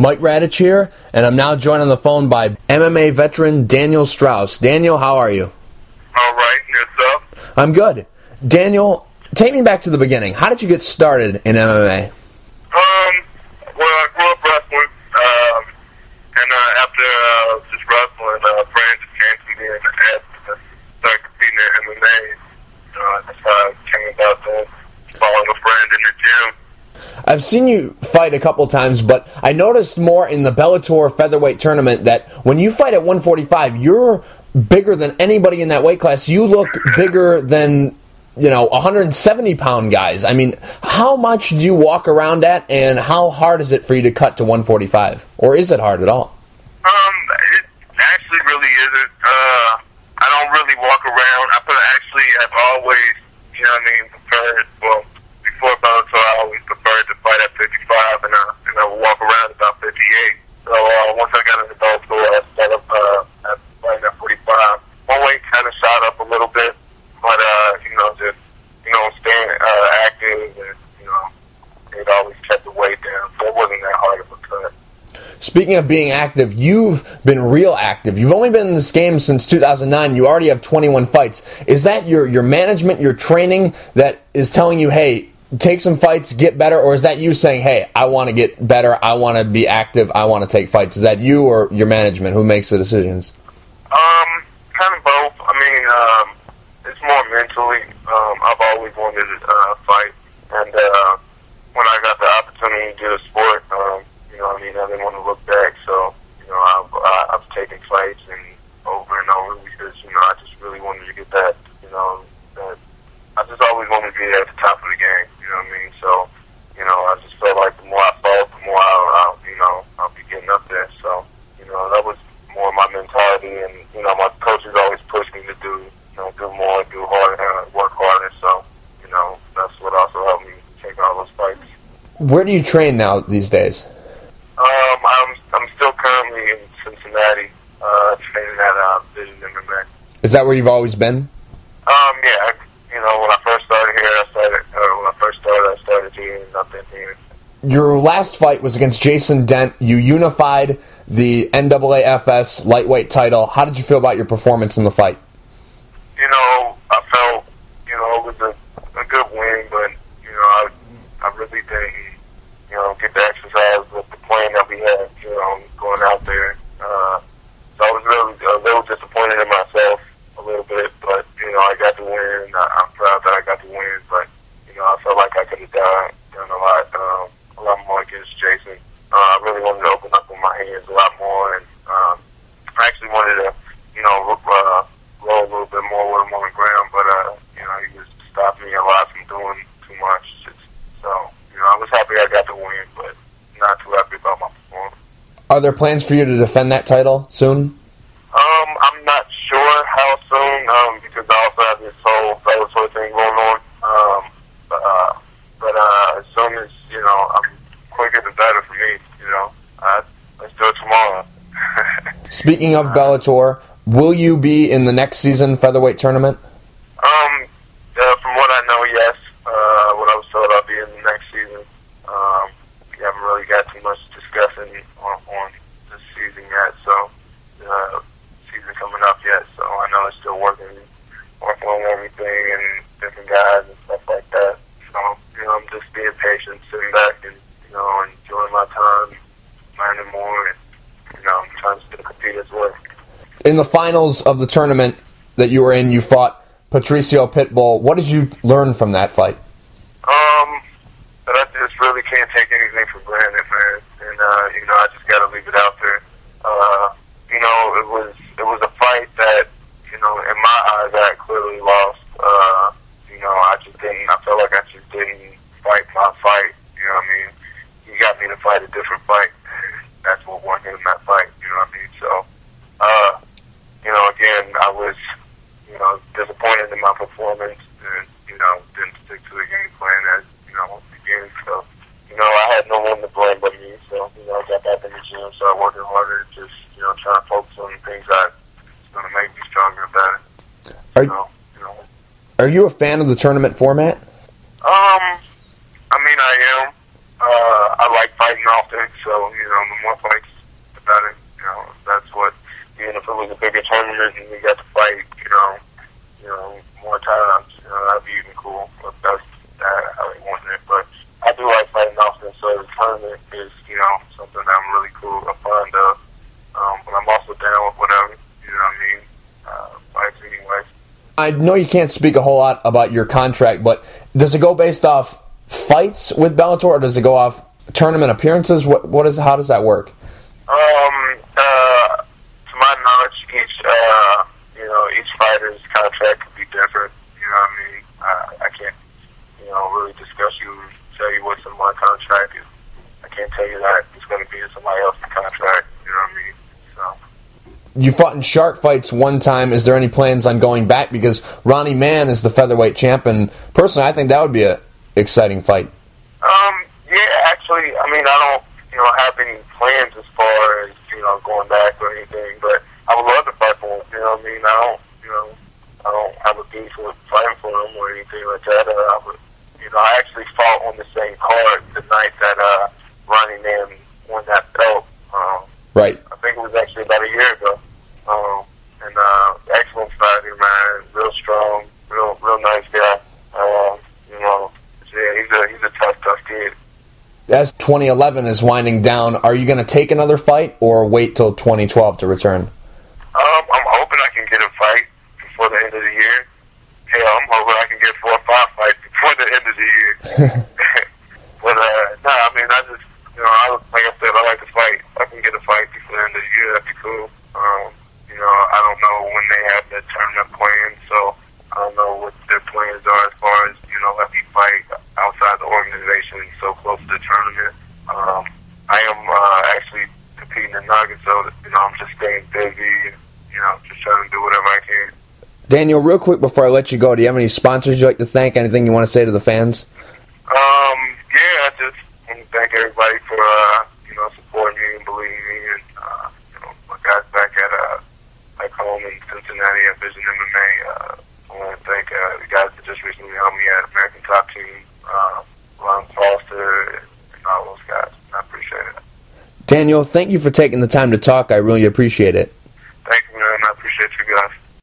Mike Radich here, and I'm now joined on the phone by MMA Veteran Daniel Straus. Daniel, how are you? All right, yourself? I'm good. Daniel, take me back to the beginning. How did you get started in MMA? Well, I grew up wrestling, and after just wrestling, a friend just came to me and asked to start competing in MMA. That's how I came about that, following a friend in the gym. I've seen you fight a couple times, but I noticed more in the Bellator featherweight tournament that when you fight at 145, you're bigger than anybody in that weight class. You look bigger than, 170-pound guys. I mean, how much do you walk around at, and how hard is it for you to cut to 145? Or is it hard at all? It actually really isn't. I don't really walk around. I've always, preferred, before Bellator, I always preferred to fight at 55, and I would walk around about 58. So once I got into Bellator, I started at fighting at 45. My weight kind of shot up a little bit, but staying active and it always kept the weight down. So it wasn't that hard of a cut. Speaking of being active, you've been real active. You've only been in this game since 2009. You already have 21 fights. Is that your management, your training that is telling you, hey, take some fights, get better, or is that you saying, hey, I want to get better, I want to be active, I want to take fights? Is that you or your management who makes the decisions? Kind of both. It's more mentally. I've always wanted to fight, and when I got the opportunity to do the sport, I didn't want to look back. So, I've taken fights and over because I just really wanted to get that. That I just always wanted to be at the top of the game. So, I just felt like the more I fought, the more I'll be getting up there. So, that was more my mentality, and my coaches always pushed me to do more, do harder, work harder. So, that's what also helped me take all those fights. Where do you train now these days? I'm still currently in Cincinnati, training at Vision MMA. Is that where you've always been? Yeah. When I first started here, I started doing nothing here. Your last fight was against Jason Dent. You unified the NAAFS lightweight title. How did you feel about your performance in the fight? I felt, it was a good win, but, I really didn't, get the exercise with the plan that we had, going out there. So I was really a little disappointed in myself a little bit, but, I got the win. I'm proud that I got the win, but, I felt like I could have done a lot more against Jason. I really wanted to open up with my hands a lot more, and I actually wanted to, roll a little bit more with him on the ground, but, he was stopping me a lot from doing too much. So, I was happy I got the win, but not too happy about my performance. Are there plans for you to defend that title soon? I'm not sure how soon, because I also have this whole Bellator thing going on. But as soon as, I'm quicker the better for me, let's do it tomorrow. Speaking of Bellator, will you be in the next season featherweight tournament? From what I know, yes. What I was told, I'll be in the next season. We haven't really got too much discussing on this season yet, so season coming up yet. So I know it's still working on everything and different guys and stuff like that. So I'm just being patient, sitting back and enjoying my time, learning more, and trying to still compete as well. In the finals of the tournament that you were in, you fought Patricio Pitbull. What did you learn from that fight? That I just really can't take anything for granted, man. And I just got to leave it out there. It was a fight that, in my eyes, I clearly lost. I felt like I just didn't fight my fight. He got me to fight a different fight. That's what won him that fight. So, again, I was, disappointed in my performance and, didn't stick to the game plan as, again. So, I had no one to blame but me. So, I got back in the gym, started working harder, just, trying to focus on things that's going to make me stronger and better. Are you a fan of the tournament format? I am. I like fighting offense. So, you know, the more fights, the better. You know, that's what, even if it was a bigger tournament and we got to fight, you know, more times, you know, that'd be even cool. But that's how they wanted it. But I do like fighting often, so the tournament is, you know, something that I'm really fond of. But I'm also down with whatever, you know what I mean? Fights anyway. I know you can't speak a whole lot about your contract, but does it go based off fights with Bellator, or does it go off tournament appearances? How does that work? To my knowledge, each fighter's contract could be different. You know what I mean? I can't, really discuss tell you what's in my contract. I can't tell you that it's going to be in somebody else's contract. You know what I mean? So. You fought in shark fights one time. Is there any plans on going back? Because Ronnie Mann is the featherweight champ, and personally, I think that would be an exciting fight. Yeah, actually, I mean, I don't, have any plans as far as, going back or anything, but I would love to fight for him. You know what I mean? I don't have a beef with fighting for him or anything like that. I actually fought on the same card the night that Ronnie Mann won that belt. Right. I think it was actually about a year ago. Excellent fighter, man. Real strong, real nice guy. Yeah, he's a tough kid. As 2011 is winding down, are you going to take another fight or wait till 2012 to return? I'm hoping I can get a fight before the end of the year. Hell, I'm hoping I can get 4 or 5 fights before the end of the year. But, I mean, I just, like I said, I like to fight. If I can get a fight before the end of the year, that'd be cool. I don't know when they have the tournament planned, so I don't know what their plans are as far as, let me fight outside the organization so close to the tournament. I am actually competing in Nuggets, so, I'm just staying busy and, just trying to do whatever I can. Daniel, real quick before I let you go, do you have any sponsors you'd like to thank? Anything you want to say to the fans? Yeah, I just want to thank everybody for, supporting me and believing me. And, my guys back home in Cincinnati at Vision MMA. I want to thank the guys that just recently helped me at American Top Team, Ron Foster, and all those guys. I appreciate it. Daniel, thank you for taking the time to talk. I really appreciate it.